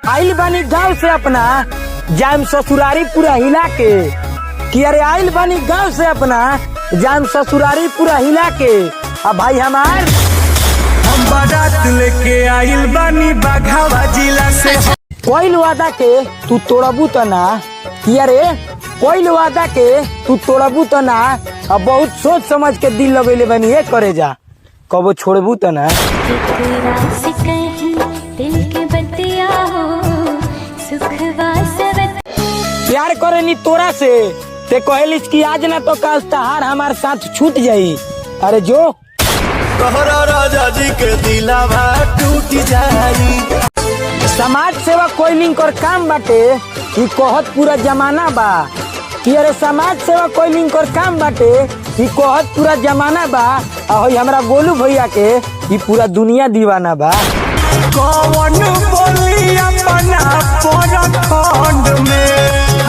आइल बानी गाँव से अपना जाम ससुरारी पूरा हिला के कि अरे आइल बानी गाँव से अपना जाम ससुरारी पूरा हिला के। अब भाई हमार हम बारात लेके आइल बानी बाघावा जिला से। कोई वादा के तू तोड़बू तो ना कि अरे कोई वादा के तू तोड़बू तो ना। अब बहुत सोच समझ के दिल लगेले बनी ये करे जा कबो छोड़बू तो ना। प्यार करे नी तोरा से ते कहलिस कि आज ना तो कल तहार हमार साथ छूट जाई। अरे जो तोहरा राजा जी के दिलावा टूट जाई। समाज सेवा कोई लिंक और काम बाटे ई कहत पूरा जमाना बा कि अरे समाज सेवा कोई लिंक और काम बाटे ई कहत पूरा जमाना बा। और हमरा गोलू भैया के ई पूरा दुनिया दीवाना बा। कौन बोली अपना पर